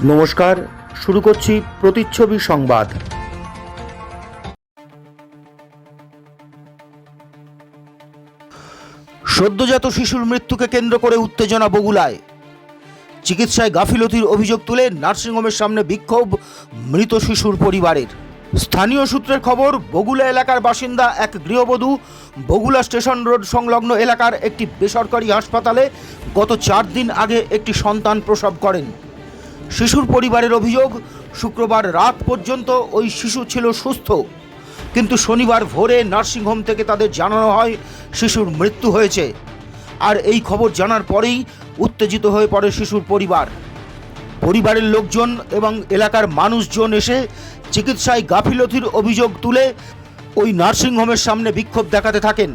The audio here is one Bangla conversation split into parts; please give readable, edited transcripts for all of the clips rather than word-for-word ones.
নমস্কার, শুরু করছি প্রতিচ্ছবি সংবাদ। সদ্যজাত শিশুর মৃত্যুকে কেন্দ্র করে উত্তেজনা বগুলায়। চিকিৎসায় গাফিলতির অভিযোগ তুলে নার্সিংহোমের সামনে বিক্ষোভ মৃত শিশুর পরিবারের। স্থানীয় সূত্রের খবর, বগুলা এলাকার বাসিন্দা এক গৃহবধূ বগুলা স্টেশন রোড সংলগ্ন এলাকার একটি বেসরকারি হাসপাতালে গত 4 দিন আগে একটি সন্তান প্রসব করেন। শিশুর পরিবারের অভিযোগ, শুক্রবার রাত পর্যন্ত ওই শিশু ছিল সুস্থ, কিন্তু শনিবার ভোরে নার্সিংহোম থেকে তাদের জানানো হয় শিশুর মৃত্যু হয়েছে। আর এই খবর জানার পরেই উত্তেজিত হয়ে পড়ে শিশুর পরিবার। পরিবারের লোকজন এবং এলাকার মানুষজন এসে চিকিৎসায় গাফিলতির অভিযোগ তুলে ওই নার্সিংহোমের সামনে বিক্ষোভ দেখাতে থাকেন।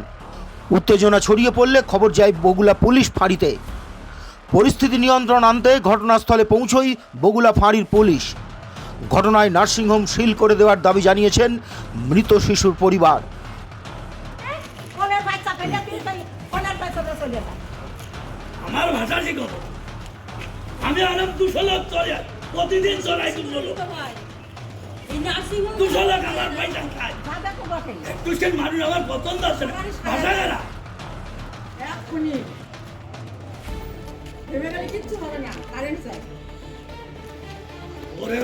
উত্তেজনা ছড়িয়ে পড়লে খবর যায় বগুলা পুলিশ ফাঁড়িতে। পরিস্থিতি নিয়ন্ত্রণ আনতে ঘটনাস্থলে পৌঁছয় বগুলা ফাঁড়ির পুলিশ। ঘটনায় নার্সিংহোম সিল করে দেওয়ার দাবি জানিয়েছেন মৃত শিশুর পরিবার। আমার ভাষা শিখো, আমি আরাম 200 লোক চলে প্রতিদিন চলাই 200 লোক, 200 লোক আমার পয়সা খায়। একটু সে মানুষ আমার পছন্দ আছে না, ভাষা গেলা কিচ্ছু হবে না, কারেন্ট চাই। ওরে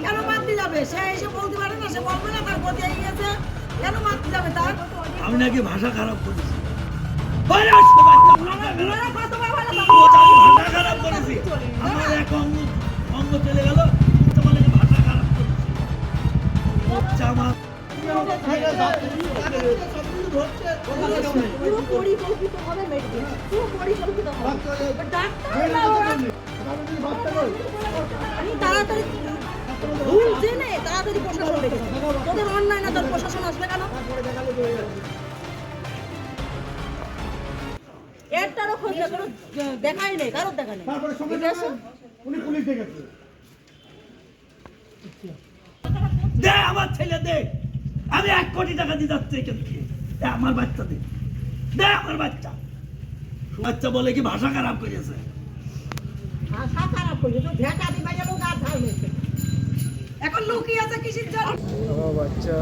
কেন মারতে যাবে? সে এসে বলতে পারে না, সে বলবে না তার গতি হয়ে গেছে, কেন মারতে যাবে তার? আমি নাকি ভাষা খারাপ করেছি, বাইরে আসতে পারতাম না, ভাষা খারাপ করেছি। আমার এক অঙ্গ চলে গেল, তোমাদের ভাষা খারাপ করেছি। আমার তাড়াতাড়ি ভুল জেনে তাড়াতাড়ি প্রশাসন রেখেছে। তোদের অন্যায় না, তোর প্রশাসন আসবে কেন? একটারও খোঁজ দেখাই নেই, কারোর দেখা নেই। দে আমার ছেলে দে, আমি 1 কোটি টাকা দিয়ে যাচ্ছি এখান থেকে। দে আমার বাচ্চা দে, দে আমার বাচ্চা। বাচ্চা বলে কি ভাষা খারাপ করেছে, ভাষা খারাপ করছে তো ঢাকা দিবা গেল গা ঝাল হয়েছে। এখন লুকিয়ে আছে কিসের জন্য? আমার বাচ্চা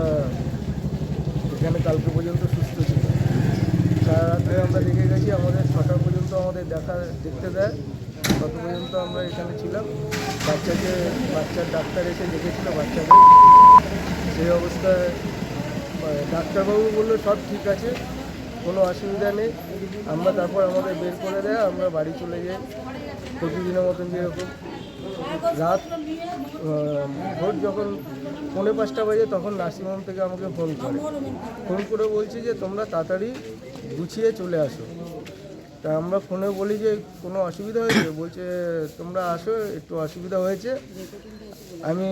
এখানে কালকে পর্যন্ত সুস্থ ছিল। সারা রাত্রে আমরা দেখে গেছি, আমাদের 6টা পর্যন্ত আমাদের দেখতে দেয়, তত পর্যন্ত আমরা এখানে ছিলাম। বাচ্চার ডাক্তার এসে দেখেছিল বাচ্চাকে, সেই অবস্থায় ডাক্তারবাবু বললো সব ঠিক আছে, কোনো অসুবিধা নেই। আমরা তারপর আমাদের বের করে দেয়, আমরা বাড়ি চলে যাই প্রতিদিনের মতন। যেরকম রাত ভোর যখন 4:45 বাজে, তখন নার্সিংহোম থেকে আমাকে ফোন করে বলছি যে তোমরা তাড়াতাড়ি গুছিয়ে চলে আসো। তা আমরা ফোনে বলি যে কোনো অসুবিধা হয়েছে? বলছে তোমরা আসো, একটু অসুবিধা হয়েছে। আমি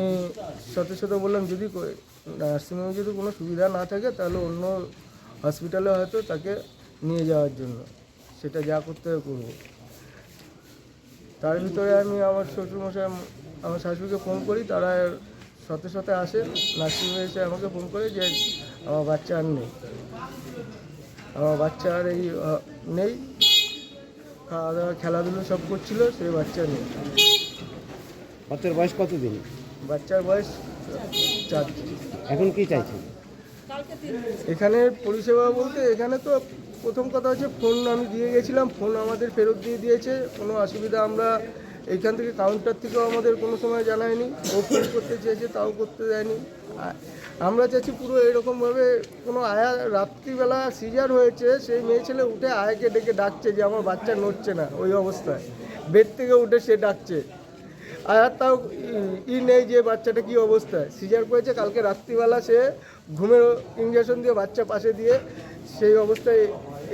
সাথে বললাম যদি নার্সিংহোমে যদি কোনো সুবিধা না থাকে তাহলে অন্য হসপিটালে হয়তো তাকে নিয়ে যাওয়ার জন্য, সেটা যা করতে হবে করবো। তার ভিতরে আমি আমার শ্বশুরমশাই, আমার শাশুড়িকে ফোন করি, তারা সাথে আসে নার্সিংহোমে এসে আমাকে ফোন করে যে আমার বাচ্চা আর নেই, আমার বাচ্চা আর নেই, খাওয়া দাওয়া খেলাধুলো সব করছিল, সেই বাচ্চা নেই। বাচ্চার বয়স কতদিন? বাচ্চার বয়স 4 দিন। এখন কি চাইছেন? এখানে পরিষেবা বলতে এখানে তো প্রথম কথা হচ্ছে ফোন আমি দিয়ে গেছিলাম, ফোন আমাদের ফেরত দিয়ে দিয়েছে। কোনো অসুবিধা আমরা এইখান থেকে কাউন্টার থেকেও আমাদের কোনো সময় জানায়নি। ও ফোন করতে চেয়েছে, তাও করতে দেয়নি। আমরা চাইছি পুরো এরকমভাবে কোনো আয়া রাত্রিবেলা সিজার হয়েছে, সেই মেয়ে ছেলে উঠে আয়াকে ডেকে ডাকছে যে আমার বাচ্চা নড়ছে না, ওই অবস্থায় বেড থেকে উঠে সে ডাকছে। আর তাও নেই যে বাচ্চাটা কী অবস্থায় সিজার করেছে। কালকে রাত্রিবেলা সে ঘুমের ইঞ্জেকশন দিয়ে বাচ্চা পাশে দিয়ে সেই অবস্থায়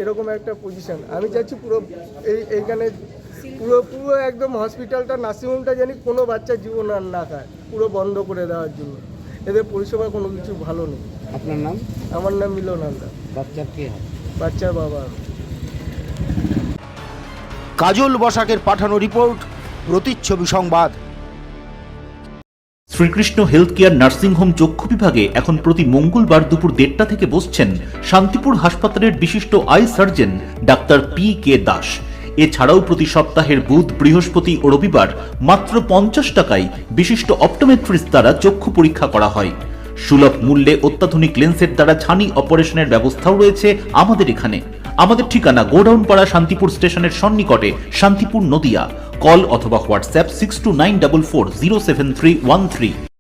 এরকম একটা পজিশন। আমি চাইছি পুরো এইখানে পুরো একদম হসপিটালটা, নার্সিংহোমটা জানি কোনো বাচ্চা জীবন আর না খায়, পুরো বন্ধ করে দেওয়ার জন্য। এদের পরিষেবা কোনো কিছু ভালো নেই। আপনার নাম? আমার নাম মিলন হালদার। বাচ্চার কে হয়? বাচ্চার বাবা আমি। কাজল বসাকের পাঠানো রিপোর্ট, প্রতিচ্ছবি সংবাদ। শ্রীকৃষ্ণ হেলথ কেয়ার নার্সিংহোম চক্ষু বিভাগে এখন প্রতি মঙ্গলবার দুপুর 1:30 থেকে বসছেন শান্তিপুর হাসপাতালের বিশিষ্ট I surgeon doctor PK. Das. এছাড়াও প্রতি সপ্তাহের বুধ, বৃহস্পতি ও রবিবার মাত্র 50 টাকায় বিশিষ্ট অপটোমেট্রিস্ট দ্বারা চক্ষু পরীক্ষা করা হয়। সুলভ মূল্যে অত্যাধুনিক লেন্সের দ্বারা ছানি অপারেশনের ব্যবস্থাও রয়েছে আমাদের এখানে। আমাদের ঠিকানা গোডাউন পাড়া, শান্তিপুর স্টেশনের সন্নিকটে, শান্তিপুর, নদিয়া। কল অথবা হোয়াটসঅ্যাপ 6294407313।